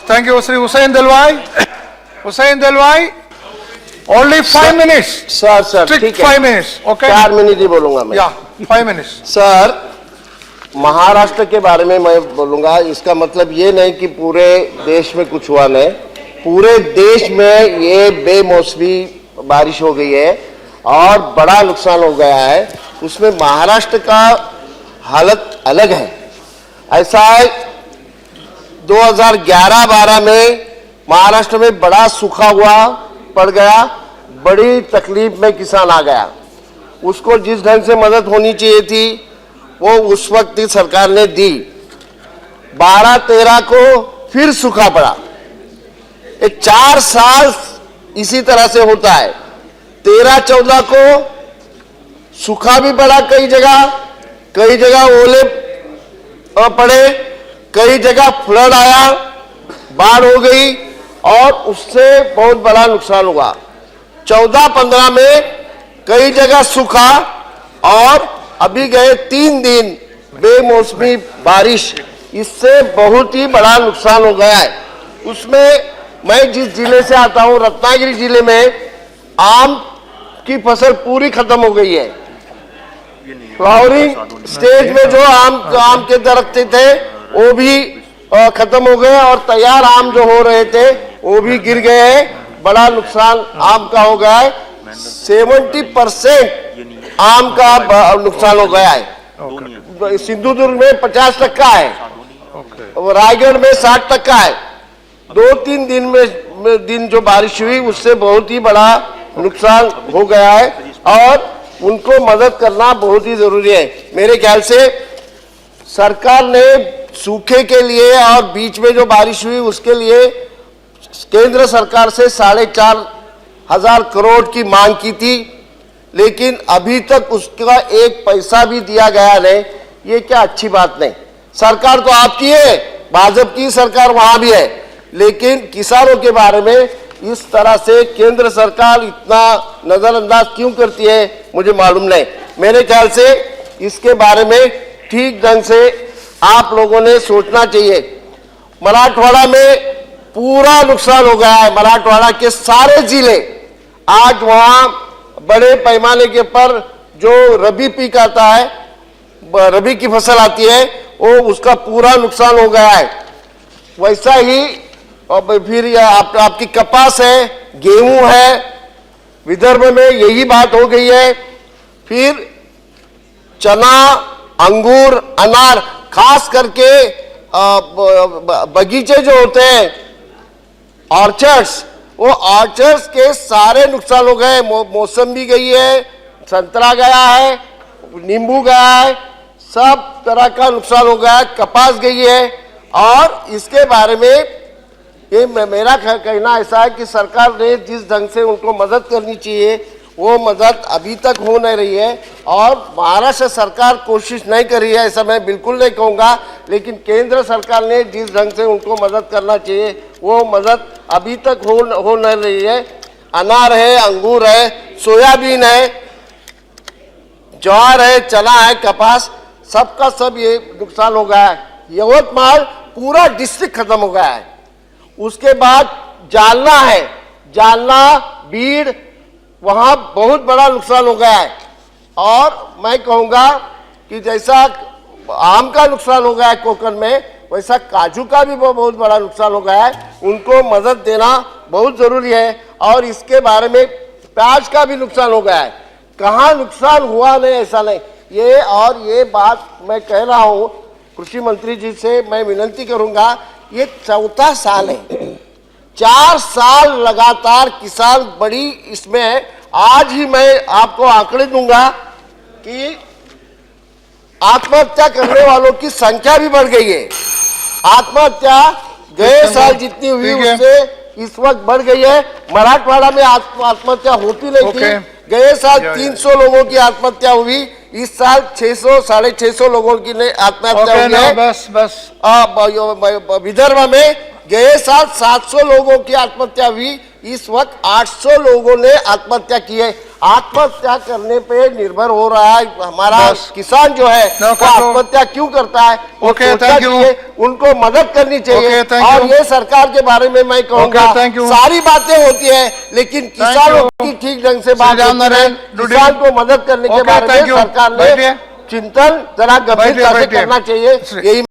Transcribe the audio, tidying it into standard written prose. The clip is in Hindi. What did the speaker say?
Thank you, Sri Hussain Dalwai. Hussain Dalwai, only 5 minutes. Sir Strict ठीक है, 5 minutes. Okay. 4 मिनट ही बोलूंगा मैं। Yeah, 5 minutes. सर, महाराष्ट्र के बारे में मैं बोलूंगा। इसका मतलब ये नहीं कि पूरे देश में कुछ हुआ नहीं, पूरे देश में ये बेमौसमी बारिश हो गई है और बड़ा नुकसान हो गया है। उसमें महाराष्ट्र का हालत अलग है। ऐसा है 2011-12 में महाराष्ट्र में बड़ा सूखा हुआ पड़ गया, बड़ी तकलीफ में किसान आ गया। उसको जिस ढंग से मदद होनी चाहिए थी वो उस वक्त ही सरकार ने दी। 12-13 को फिर सूखा पड़ा। ये 4 साल इसी तरह से होता है। 13-14 को सूखा भी पड़ा, कई जगह ओले पड़े, कई जगह फ्लड आया, बाढ़ हो गई और उससे बहुत बड़ा नुकसान हुआ। 14-15 में कई जगह सूखा और अभी गए 3 दिन बेमौसमी बारिश, इससे बहुत ही बड़ा नुकसान हो गया है। उसमें मैं जिस जिले से आता हूं, रत्नागिरी जिले में आम की फसल पूरी खत्म हो गई है। फ्लावरिंग स्टेज में जो आम के दरख्त थे वो भी खत्म हो गए और तैयार आम जो हो रहे थे वो भी गिर गए हैं। बड़ा नुकसान आम का हो गया है। 70% आम का नुकसान हो गया है। सिंधुदुर्ग में 50% है, रायगढ़ में 60% है। 2-3 दिन जो बारिश हुई उससे बहुत ही बड़ा नुकसान हो गया है और उनको मदद करना बहुत ही जरूरी है। मेरे ख्याल से सरकार ने सूखे के लिए और बीच में जो बारिश हुई उसके लिए केंद्र सरकार से 4,500 करोड़ की मांग की थी, लेकिन अभी तक उसका 1 पैसा भी दिया गया नहीं। ये क्या अच्छी बात नहीं। सरकार तो आपकी है, भाजपा की सरकार वहां भी है, लेकिन किसानों के बारे में इस तरह से केंद्र सरकार इतना नजरअंदाज क्यों करती है मुझे मालूम नहीं। मेरे ख्याल से इसके बारे में ठीक ढंग से आप लोगों ने सोचना चाहिए। मराठवाड़ा में पूरा नुकसान हो गया है। मराठवाड़ा के सारे जिले आज वहां बड़े पैमाने के पर जो रबी पीक आता है, रबी की फसल आती है, वो उसका पूरा नुकसान हो गया है। वैसा ही और फिर आपकी कपास है, गेहूं है, विदर्भ में यही बात हो गई है। फिर चना, अंगूर, अनार, खास करके बगीचे जो होते हैं ऑर्चर्ड्स, वो ऑर्चर्ड्स के सारे नुकसान हो गए। मौसम्बी गई है, संतरा गया है, नींबू गया है, सब तरह का नुकसान हो गया है। कपास गई है और इसके बारे में ये मेरा कहना ऐसा है कि सरकार ने जिस ढंग से उनको मदद करनी चाहिए वो मदद अभी तक हो नहीं रही है और महाराष्ट्र सरकार कोशिश नहीं कर रही है, ऐसा मैं बिल्कुल नहीं कहूँगा। लेकिन केंद्र सरकार ने जिस ढंग से उनको मदद करना चाहिए वो मदद अभी तक हो नहीं रही है। अनार है, अंगूर है, सोयाबीन है, ज्वार है, चना है, कपास, सबका सब ये नुकसान हो गया है। यवतमाल पूरा डिस्ट्रिक्ट खत्म हो गया है। उसके बाद जालना है, जालना, बीड़, वहां बहुत बड़ा नुकसान हो गया है। और मैं कहूंगा कि जैसा आम का नुकसान हो गया है कोकण में, वैसा काजू का भी बहुत बड़ा नुकसान हो गया है। उनको मदद देना बहुत जरूरी है। और इसके बारे में प्याज का भी नुकसान हो गया है। कहाँ नुकसान हुआ नहीं ऐसा नहीं। ये बात मैं कह रहा हूँ कृषि मंत्री जी से, मैं विनती करूंगा, ये 4था साल है। 4 साल लगातार किसान बड़ी इसमें है। आज ही मैं आपको आंकड़े दूंगा कि आत्महत्या करने वालों की संख्या भी बढ़ गई है। आत्महत्या गए साल जितनी हुई उससे इस वक्त बढ़ गई है। मराठवाड़ा में आत्महत्या होती नहीं थी। गए साल 300 लोगों की आत्महत्या हुई, इस साल 600-650 लोगों की आत्महत्या हुई है। विदर्भ में गए साल 700 लोगों की आत्महत्या हुई, इस वक्त 800 लोगों ने आत्महत्या की है। आत्महत्या करने पे निर्भर हो रहा है हमारा बस। किसान जो है No, वो काटो। आत्महत्या क्यों करता है, वो Okay, सोचना thank you. चाहिए, उनको मदद करनी चाहिए। Okay, thank और you. ये सरकार के बारे में मैं कहूँगा, Okay, thank you. सारी बातें होती है लेकिन किसानों you. की ठीक ढंग से बात श्री राम होती है। नारायण, डूडी। किसान को मदद करने के Okay, बारे thank में you. सरकार ने बैठिए। चिंतन जरा गंभीरता से बैठिए। करना चाहिए, यही